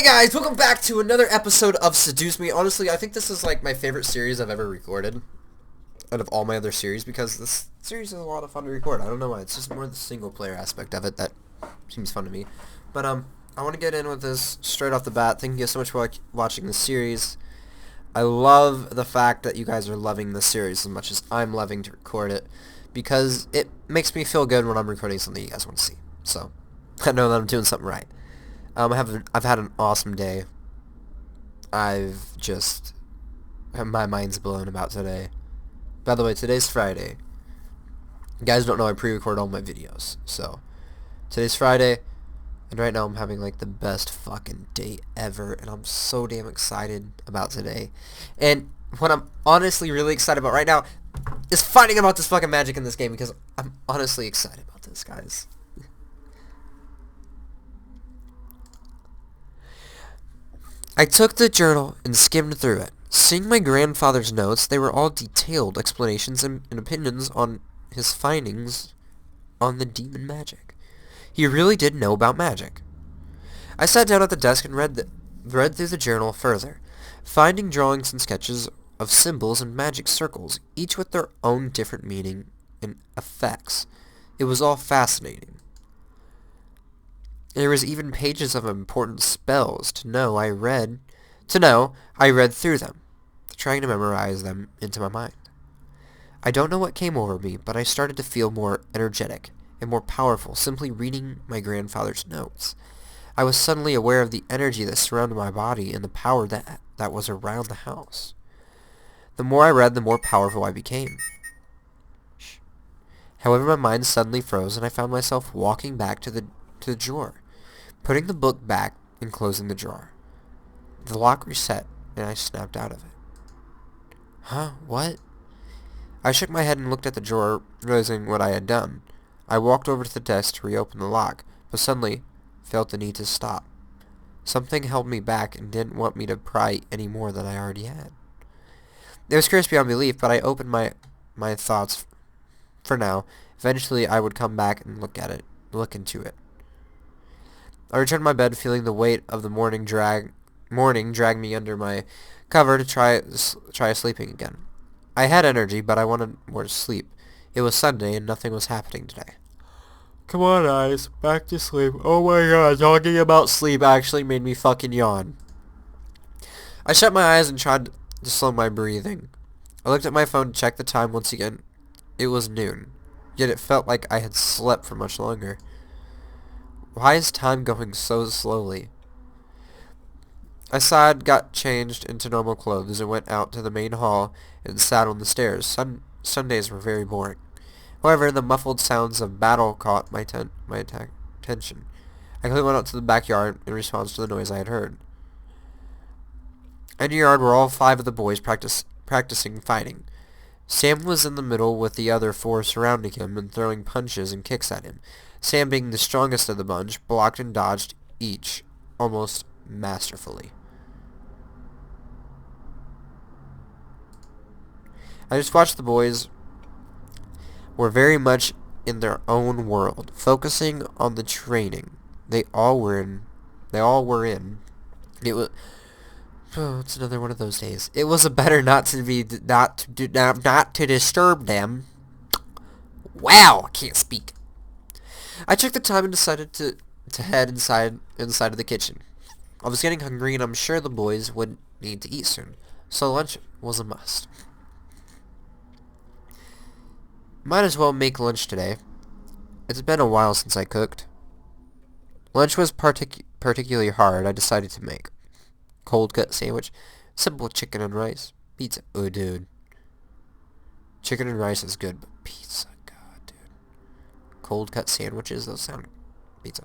Hey guys, welcome back to another episode of Seduce Me. Honestly, I think this is like my favorite series I've ever recorded out of all my other series because this series is a lot of fun to record. I don't know why. It's just more the single player aspect of it that seems fun to me. But I want to get in with this straight off the bat. Thank you guys so much for watching this series. I love the fact that you guys are loving this series as much as I'm loving to record it because it makes me feel good when I'm recording something you guys want to see. So I know that I'm doing something right. I've had an awesome day. My mind's blown about today. By the way, today's Friday. You guys don't know I pre-record all my videos. So, today's Friday, and right now I'm having like the best fucking day ever, and I'm so damn excited about today. And what I'm honestly really excited about right now is finding out this fucking magic in this game because I'm honestly excited about this, guys. I took the journal and skimmed through it. Seeing my grandfather's notes, they were all detailed explanations and opinions on his findings on the demon magic. He really did know about magic. I sat down at the desk and read through the journal further, finding drawings and sketches of symbols and magic circles, each with their own different meaning and effects. It was all fascinating. There was even pages of important spells to know. I read through them, trying to memorize them into my mind. I don't know what came over me, but I started to feel more energetic and more powerful simply reading my grandfather's notes. I was suddenly aware of the energy that surrounded my body and the power that was around the house. The more I read, the more powerful I became. However, my mind suddenly froze and I found myself walking back to the drawer, putting the book back and closing the drawer. The lock reset, and I snapped out of it. Huh? What? I shook my head and looked at the drawer, realizing what I had done. I walked over to the desk to reopen the lock, but suddenly felt the need to stop. Something held me back and didn't want me to pry any more than I already had. It was curious beyond belief, but I opened my thoughts for now. Eventually, I would come back and look into it. I returned to my bed, feeling the weight of the morning drag me under my cover to try sleeping again. I had energy, but I wanted more sleep. It was Sunday, and nothing was happening today. Come on, eyes, back to sleep. Oh my god, talking about sleep actually made me fucking yawn. I shut my eyes and tried to slow my breathing. I looked at my phone to check the time once again. It was noon, yet it felt like I had slept for much longer. Why is time going so slowly? I sighed, got changed into normal clothes, and went out to the main hall and sat on the stairs. Sundays were very boring. However, the muffled sounds of battle caught my attention. I quickly went out to the backyard in response to the noise I had heard. In the yard were all 5 of the boys practicing fighting. Sam was in the middle with the other 4 surrounding him and throwing punches and kicks at him. Sam, being the strongest of the bunch, blocked and dodged each almost masterfully. I just watched the boys were very much in their own world, focusing on the training they all were in. It was it's another one of those days. It was a better not to disturb them. Wow, I can't speak. I checked the time and decided to head inside of the kitchen. I was getting hungry and I'm sure the boys would need to eat soon, so lunch was a must. Might as well make lunch today. It's been a while since I cooked. Lunch was particularly hard. I decided to make cold cut sandwich, simple chicken and rice, pizza. Oh, dude. Chicken and rice is good, but pizza, god, dude. Cold cut sandwiches, those sound pizza.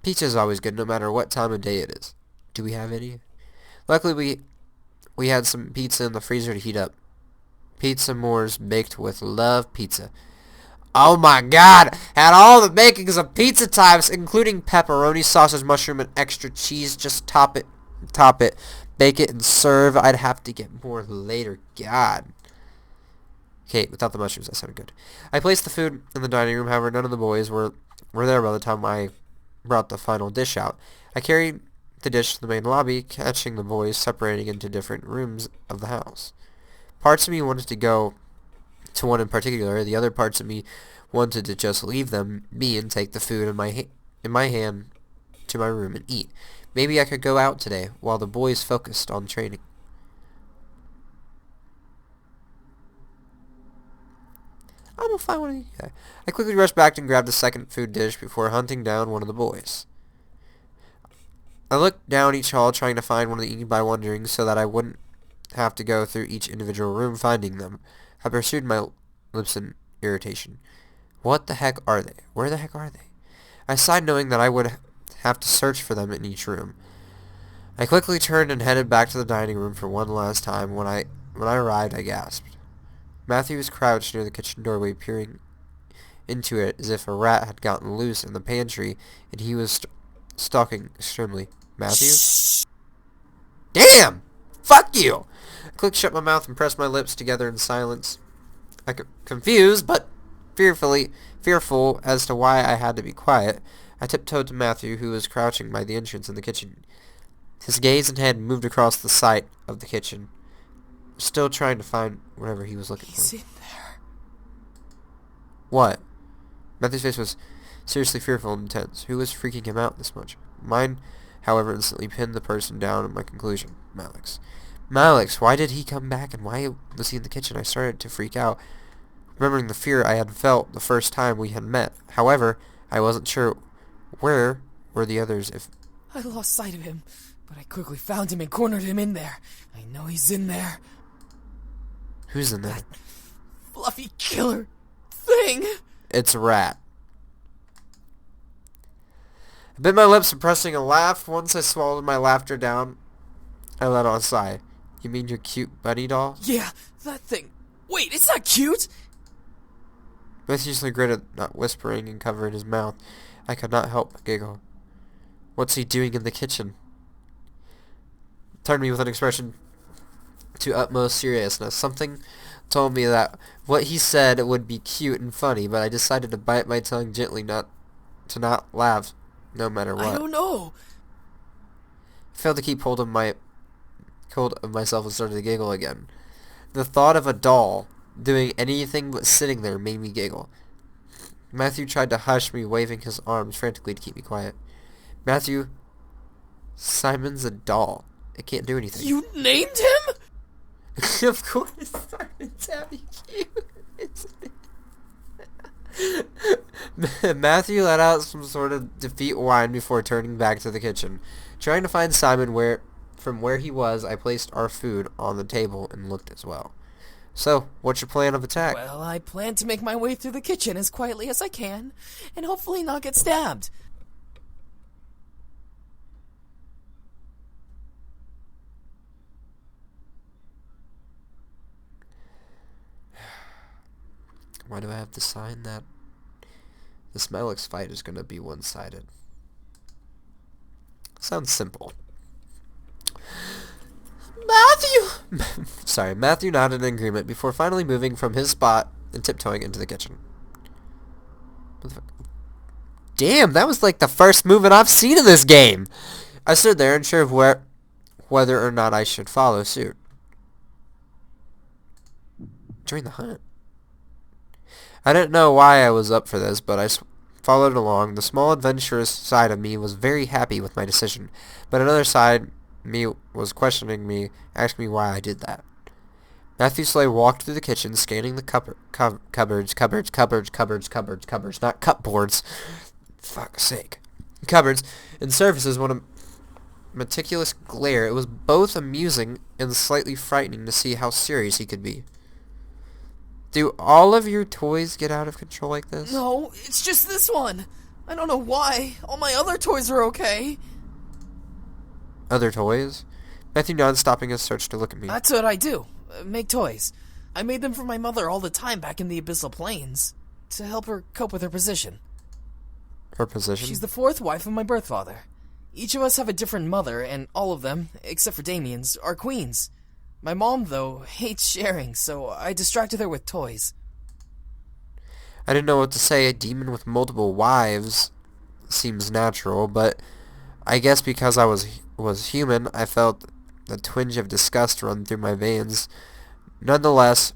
Pizza is always good no matter what time of day it is. Do we have any? Luckily we had some pizza in the freezer to heat up. Pizza Moors baked with love pizza. Oh my god! Had all the bakings of pizza types, including pepperoni, sausage, mushroom, and extra cheese. Just top it, bake it, and serve. I'd have to get more later. God. Okay, without the mushrooms, that sounded good. I placed the food in the dining room, however, none of the boys were there by the time I brought the final dish out. I carried the dish to the main lobby, catching the boys separating into different rooms of the house. Parts of me wanted to go to one in particular. The other parts of me wanted to just leave them be and take the food in my hand to my room and eat. Maybe I could go out today while the boys focused on training. I don't know if I want to eat that. I quickly rushed back and grabbed the second food dish before hunting down one of the boys. I looked down each hall trying to find one of the eating by wondering so that I wouldn't have to go through each individual room finding them. I pursued my lips in irritation. What the heck are they? Where the heck are they? I sighed knowing that I would have to search for them in each room. I quickly turned and headed back to the dining room for one last time. When I arrived, I gasped. Matthew was crouched near the kitchen doorway, peering into it as if a rat had gotten loose in the pantry, and he was stalking extremely. Matthew? Damn! Fuck you! I quickly shut my mouth and pressed my lips together in silence. Confused, but fearful as to why I had to be quiet, I tiptoed to Matthew, who was crouching by the entrance in the kitchen. His gaze and head moved across the site of the kitchen, still trying to find whatever he was looking for. He's in there. What? Matthew's face was seriously fearful and intense. Who was freaking him out this much? Mine, however, instantly pinned the person down in my conclusion. Malix. Malix, why did he come back and why was he in the kitchen? I started to freak out, remembering the fear I had felt the first time we had met. However, I wasn't sure where were the others if... I lost sight of him, but I quickly found him and cornered him in there. I know he's in there. Who's in there? That fluffy killer thing. It's a rat. I bit my lips, suppressing a laugh. Once I swallowed my laughter down, I let out a sigh. You mean your cute bunny doll? Yeah, that thing. Wait, it's not cute! Matthew gritted, not whispering, and covered his mouth. I could not help but giggle. What's he doing in the kitchen? Turned me with an expression to utmost seriousness. Something told me that what he said would be cute and funny, but I decided to bite my tongue gently, not laugh, no matter what. I don't know. I failed to keep hold of myself and started to giggle again. The thought of a doll doing anything but sitting there made me giggle. Matthew tried to hush me, waving his arms frantically to keep me quiet. Matthew, Simon's a doll. It can't do anything. You named him? Of course, Simon's having you. Matthew let out some sort of defeat whine before turning back to the kitchen. Trying to find Simon from where he was, I placed our food on the table and looked as well. So, what's your plan of attack? Well, I plan to make my way through the kitchen as quietly as I can, and hopefully not get stabbed. Why do I have to sign that? This Melix fight is going to be one-sided. Sounds simple. Matthew! Sorry, Matthew nodded in agreement before finally moving from his spot and tiptoeing into the kitchen. Damn, that was like the first movement I've seen in this game! I stood there unsure of whether or not I should follow suit. Join the hunt. I didn't know why I was up for this, but I followed along. The small adventurous side of me was very happy with my decision, but another side me was questioning me, asking me why I did that. Matthew Slay walked through the kitchen, scanning the cupboards, not cupboards. Fuck's sake. Cupboards and surfaces with a meticulous glare. It was both amusing and slightly frightening to see how serious he could be. Do all of your toys get out of control like this? No, it's just this one. I don't know why. All my other toys are okay. Other toys? Matthew nodded, stopping his search to look at me. That's what I do. Make toys. I made them for my mother all the time back in the Abyssal Plains, to help her cope with her position. Her position? She's the fourth wife of my birth father. Each of us have a different mother, and all of them, except for Damien's, are queens. My mom, though, hates sharing, so I distracted her with toys. I didn't know what to say. A demon with multiple wives seems natural, but I guess because I was human, I felt a twinge of disgust run through my veins. Nonetheless,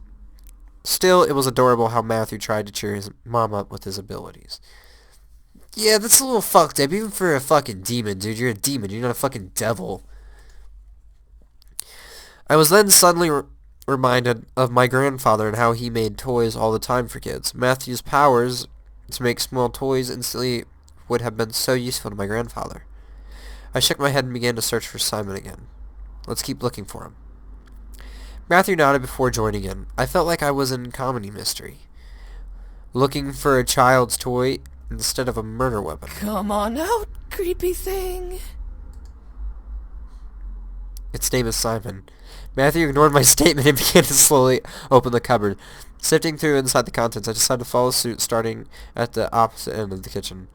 still, it was adorable how Matthew tried to cheer his mom up with his abilities. Yeah, that's a little fucked up, even for a fucking demon, dude. You're a demon, you're not a fucking devil. I was then suddenly reminded of my grandfather and how he made toys all the time for kids. Matthew's powers to make small toys instantly would have been so useful to my grandfather. I shook my head and began to search for Simon again. Let's keep looking for him. Matthew nodded before joining in. I felt like I was in comedy mystery, looking for a child's toy instead of a murder weapon. Come on out, creepy thing. Its name is Simon. Matthew ignored my statement and began to slowly open the cupboard. Sifting through inside the contents, I decided to follow suit, starting at the opposite end of the kitchen.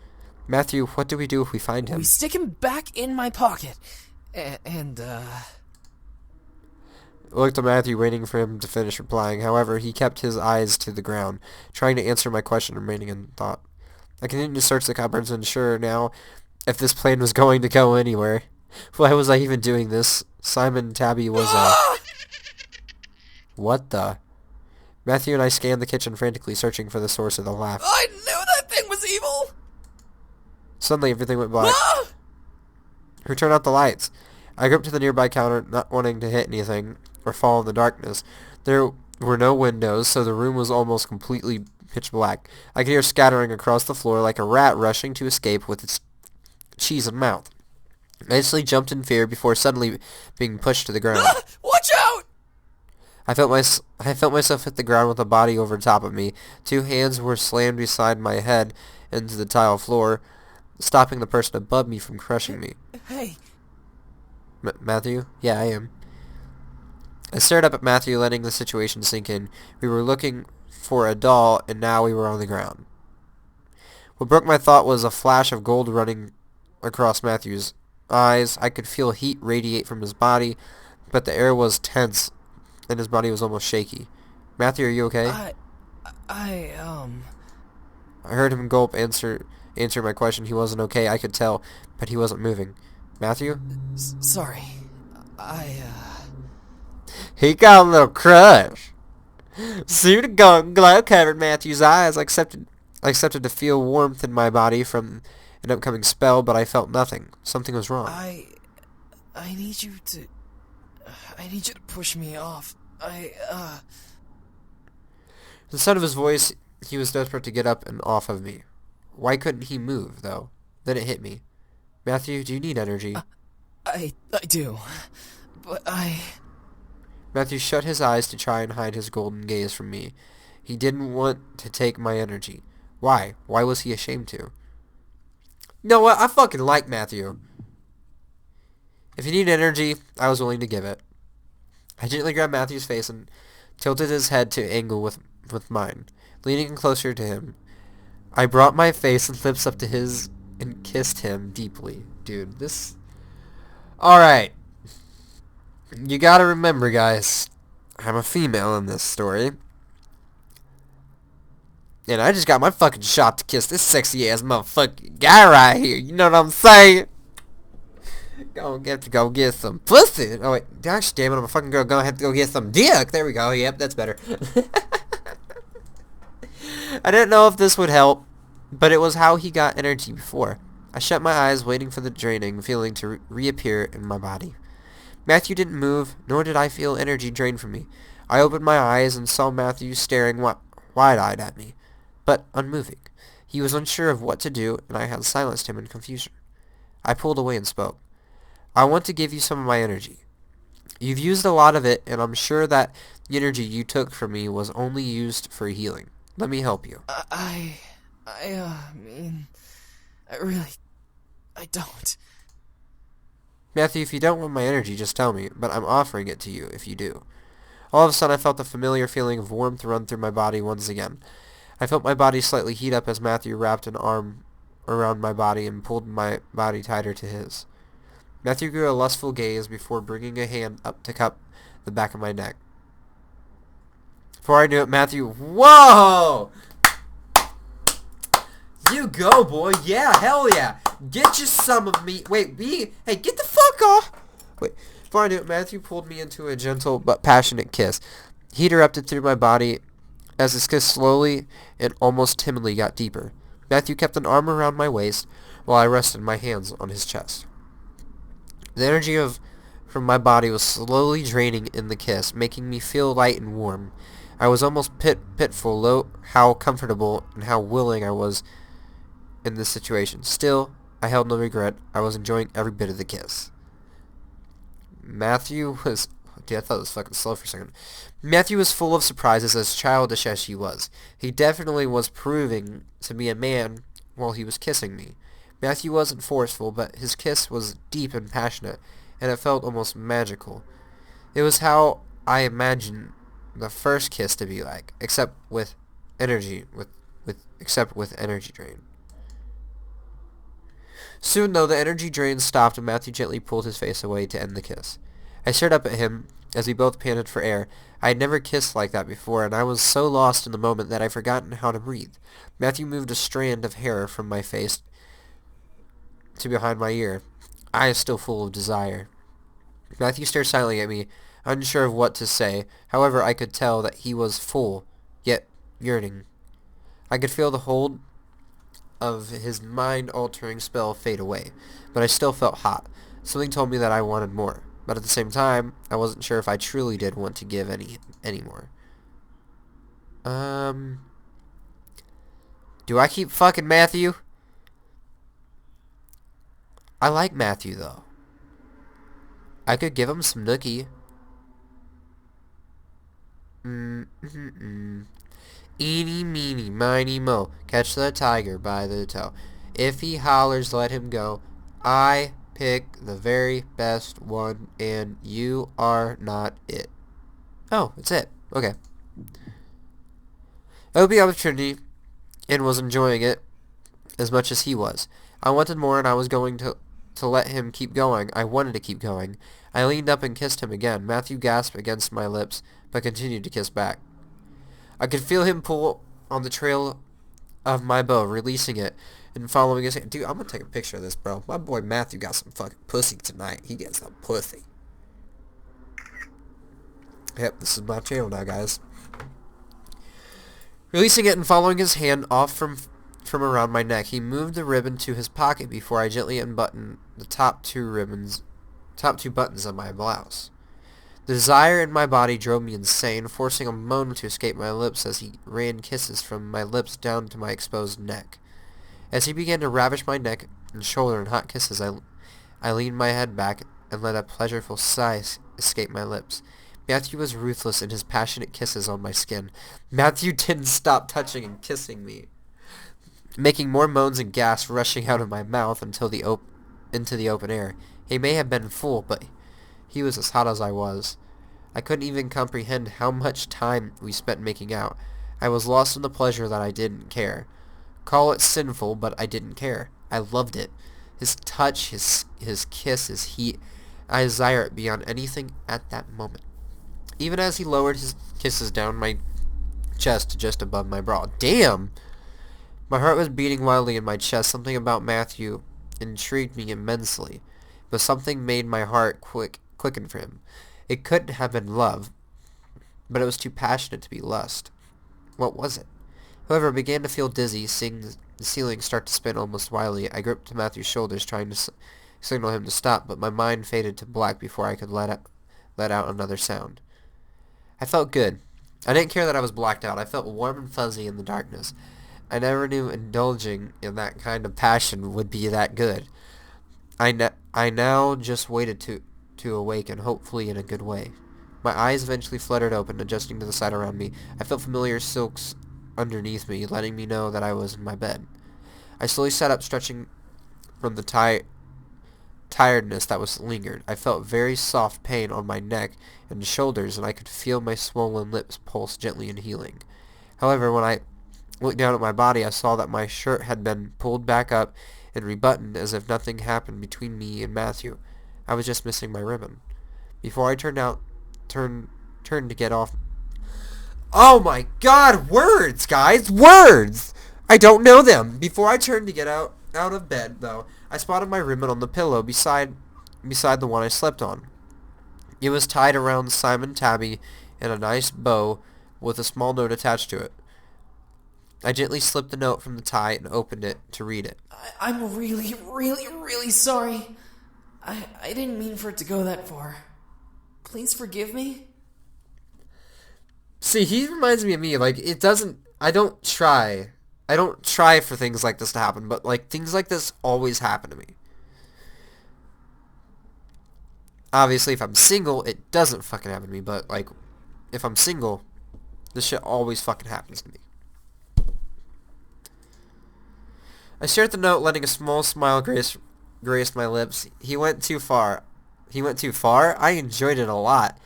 Matthew, what do we do if we find him? We stick him back in my pocket. And I looked at Matthew, waiting for him to finish replying. However, he kept his eyes to the ground, trying to answer my question, remaining in thought. I continued to search the cupboards, unsure now if this plane was going to go anywhere. Why was I even doing this? Simon Tabby was What the? Matthew and I scanned the kitchen frantically, searching for the source of the laugh. I knew that thing was evil! Suddenly, everything went black. Who turned out the lights? I gripped to the nearby counter, not wanting to hit anything or fall in the darkness. There were no windows, so the room was almost completely pitch black. I could hear scattering across the floor like a rat rushing to escape with its cheese in mouth. I instantly jumped in fear before suddenly being pushed to the ground. Watch out! I felt myself hit the ground with a body over top of me. Two hands were slammed beside my head into the tile floor, stopping the person above me from crushing me. Hey. Matthew? Yeah, I am. I stared up at Matthew, letting the situation sink in. We were looking for a doll, and now we were on the ground. What broke my thought was a flash of gold running across Matthew's eyes. I could feel heat radiate from his body, but the air was tense, and his body was almost shaky. Matthew, are you okay? I heard him gulp, answer my question. He wasn't okay, I could tell, but he wasn't moving. Matthew? Sorry. He got a little crush. Soon a glow covered Matthew's eyes. I accepted to feel warmth in my body from an upcoming spell, but I felt nothing. Something was wrong. I need you to push me off. The sound of his voice, he was desperate to get up and off of me. Why couldn't he move, though? Then it hit me. Matthew, do you need energy? I do. But Matthew shut his eyes to try and hide his golden gaze from me. He didn't want to take my energy. Why? Why was he ashamed to? You know what? I fucking like Matthew. If he needed energy, I was willing to give it. I gently grabbed Matthew's face and tilted his head to angle with mine, leaning closer to him. I brought my face and lips up to his and kissed him deeply. Dude, this... Alright. You gotta remember, guys, I'm a female in this story. And I just got my fucking shot to kiss this sexy ass motherfucking guy right here. You know what I'm saying? Gonna have to go get some pussy. Oh wait, gosh damn it, I'm a fucking girl. Gonna have to go get some dick. There we go. Yep, that's better. I didn't know if this would help, but it was how he got energy before. I shut my eyes, waiting for the draining feeling to reappear in my body. Matthew didn't move, nor did I feel energy drain from me. I opened my eyes and saw Matthew staring wide-eyed at me, but unmoving. He was unsure of what to do, and I had silenced him in confusion. I pulled away and spoke. I want to give you some of my energy. You've used a lot of it, and I'm sure that the energy you took from me was only used for healing. Let me help you. I don't. Matthew, if you don't want my energy, just tell me, but I'm offering it to you if you do. All of a sudden, I felt the familiar feeling of warmth run through my body once again. I felt my body slightly heat up as Matthew wrapped an arm around my body and pulled my body tighter to his. Matthew grew a lustful gaze before bringing a hand up to cup the back of my neck. Before I knew it, Matthew... Whoa! You go, boy. Yeah, hell yeah. Get you some of me. Wait, hey, get the fuck off. Wait, before I knew it, Matthew pulled me into a gentle but passionate kiss. Heat erupted through my body as his kiss slowly and almost timidly got deeper. Matthew kept an arm around my waist while I rested my hands on his chest. The energy from my body was slowly draining in the kiss, making me feel light and warm. I was almost pitiful how comfortable and how willing I was in this situation. Still, I held no regret. I was enjoying every bit of the kiss. Matthew was... Dude, I thought it was fucking slow for a second. Matthew was full of surprises, as childish as he was. He definitely was proving to be a man while he was kissing me. Matthew wasn't forceful, but his kiss was deep and passionate, and it felt almost magical. It was how I imagined the first kiss to be like, except with energy drain. Soon, though, the energy drain stopped and Matthew gently pulled his face away to end the kiss. I stared up at him as we both panted for air. I had never kissed like that before, and I was so lost in the moment that I'd forgotten how to breathe. Matthew moved a strand of hair from my face to behind my ear, eyes still full of desire. Matthew stared silently at me, unsure of what to say. However, I could tell that he was full, yet yearning. I could feel the hold of his mind-altering spell fade away, but I still felt hot. Something told me that I wanted more, but at the same time, I wasn't sure if I truly did want to give any more. Do I keep fucking Matthew? I like Matthew, though. I could give him some nookie. Eeny, meeny, miny, mo. Catch the tiger by the toe. If he hollers, let him go. I pick the very best one, and you are not it. Oh, it's it. Okay. I took the opportunity and was enjoying it as much as he was. I wanted more, and I was going to let him keep going. I wanted to keep going. I leaned up and kissed him again. Matthew gasped against my lips, but continued to kiss back. I could feel him pull on the trail of my bow, releasing it and following his hand. Dude, I'm gonna take a picture of this, bro. My boy Matthew got some fucking pussy tonight. He gets some pussy. Yep, this is my channel now, guys. Releasing it and following his hand off from around my neck, he moved the ribbon to his pocket before I gently unbuttoned the top two buttons of my blouse. The desire in my body drove me insane, forcing a moan to escape my lips as he ran kisses from my lips down to my exposed neck. As he began to ravish my neck and shoulder in hot kisses, I leaned my head back and let a pleasureful sigh escape my lips. Matthew was ruthless in his passionate kisses on my skin. Matthew didn't stop touching and kissing me, making more moans and gasps rushing out of my mouth into the open air. He may have been full, but he was as hot as I was. I couldn't even comprehend how much time we spent making out. I was lost in the pleasure that I didn't care. Call it sinful, but I didn't care. I loved it. His touch, his kiss, his heat. I desire it beyond anything at that moment. Even as he lowered his kisses down my chest to just above my bra. Damn! My heart was beating wildly in my chest. Something about Matthew intrigued me immensely, but something made my heart quicken for him. It couldn't have been love, but it was too passionate to be lust. What was it? However, I began to feel dizzy, seeing the ceiling start to spin almost wildly. I gripped Matthew's shoulders, trying to signal him to stop, but my mind faded to black before I could let out another sound. I felt good. I didn't care that I was blacked out. I felt warm and fuzzy in the darkness. I never knew indulging in that kind of passion would be that good. I now just waited to awaken, hopefully in a good way. My eyes eventually fluttered open, adjusting to the side around me. I felt familiar silks underneath me, letting me know that I was in my bed. I slowly sat up, stretching from the tiredness that was lingered. I felt very soft pain on my neck and shoulders, and I could feel my swollen lips pulse gently and healing. However, when I looked down at my body, I saw that my shirt had been pulled back up and rebuttoned as if nothing happened between me and Matthew. I was just missing my ribbon. Before I turned to get off... Oh my god, words, guys! Words! I don't know them! Before I turned to get out of bed, though, I spotted my ribbon on the pillow beside the one I slept on. It was tied around Simon Tabby in a nice bow with a small note attached to it. I gently slipped the note from the tie and opened it to read it. I'm really, really, really sorry. I didn't mean for it to go that far. Please forgive me. See, he reminds me of me. Like, it doesn't... I don't try. I don't try for things like this to happen, but, like, things like this always happen to me. Obviously, if I'm single, it doesn't fucking happen to me, but, like, if I'm single, this shit always fucking happens to me. I stared at the note, letting a small smile grace my lips. He went too far. He went too far? I enjoyed it a lot.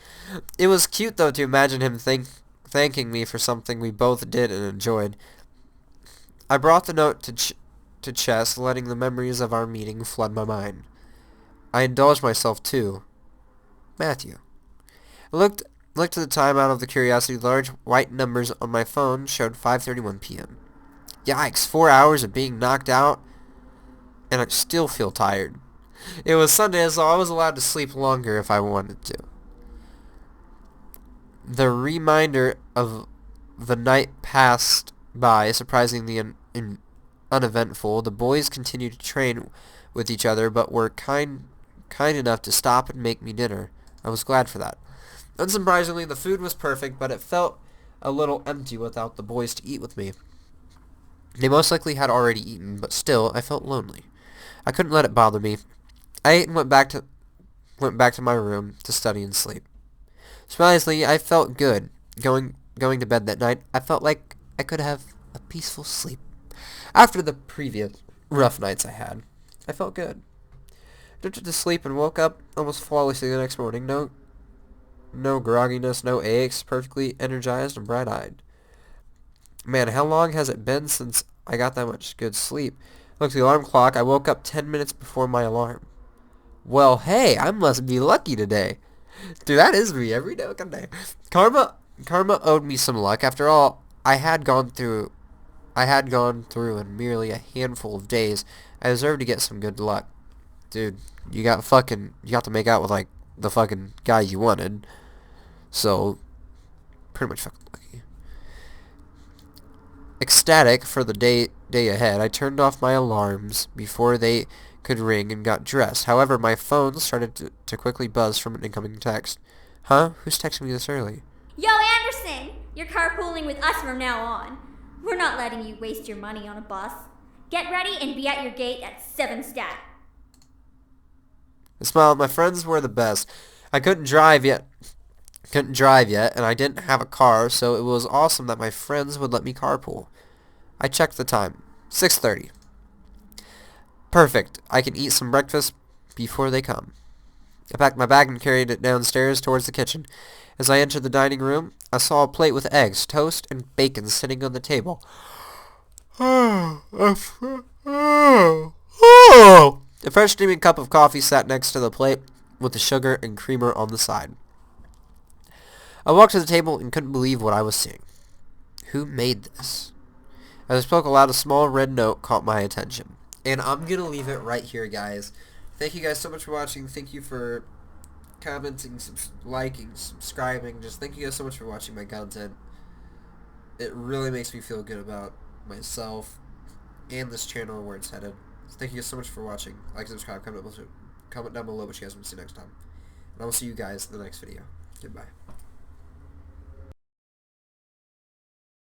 It was cute, though, to imagine him thanking me for something we both did and enjoyed. I brought the note to chest, letting the memories of our meeting flood my mind. I indulged myself, too. Matthew. I looked at the time out of the curiosity. Large white numbers on my phone showed 5:31 p.m. Yikes, 4 hours of being knocked out, and I still feel tired. It was Sunday, so I was allowed to sleep longer if I wanted to. The reminder of the night passed by, surprisingly uneventful. The boys continued to train with each other, but were kind enough to stop and make me dinner. I was glad for that. Unsurprisingly, the food was perfect, but it felt a little empty without the boys to eat with me. They most likely had already eaten, but still, I felt lonely. I couldn't let it bother me. I ate and went back to my room to study and sleep. Surprisingly, I felt good. Going to bed that night, I felt like I could have a peaceful sleep. After the previous rough nights I had, I felt good. Drifted to sleep and woke up almost flawlessly the next morning. No grogginess, no aches, perfectly energized and bright-eyed. Man, how long has it been since I got that much good sleep? Looked at the alarm clock. I woke up 10 minutes before my alarm. Well, hey, I must be lucky today. Dude, that is me every day. Karma owed me some luck. After all, I had gone through in merely a handful of days. I deserved to get some good luck. Dude, you got to make out with, like, the fucking guy you wanted. So, pretty much fucking lucky. Ecstatic for the day ahead, I turned off my alarms before they could ring and got dressed. However, my phone started to quickly buzz from an incoming text. Huh? Who's texting me this early? Yo, Anderson! You're carpooling with us from now on. We're not letting you waste your money on a bus. Get ready and be at your gate at 7 stat. I smiled. My friends were the best. I couldn't drive yet, and I didn't have a car, so it was awesome that my friends would let me carpool. I checked the time. 6:30. Perfect. I can eat some breakfast before they come. I packed my bag and carried it downstairs towards the kitchen. As I entered the dining room, I saw a plate with eggs, toast, and bacon sitting on the table. A fresh steaming cup of coffee sat next to the plate with the sugar and creamer on the side. I walked to the table and couldn't believe what I was seeing. Who made this? As I spoke aloud, a small red note caught my attention. And I'm going to leave it right here, guys. Thank you guys so much for watching. Thank you for commenting, liking, subscribing. Just thank you guys so much for watching my content. It really makes me feel good about myself and this channel and where it's headed. So thank you guys so much for watching. Like, subscribe, comment down below what you guys want to see next time. And I will see you guys in the next video. Goodbye.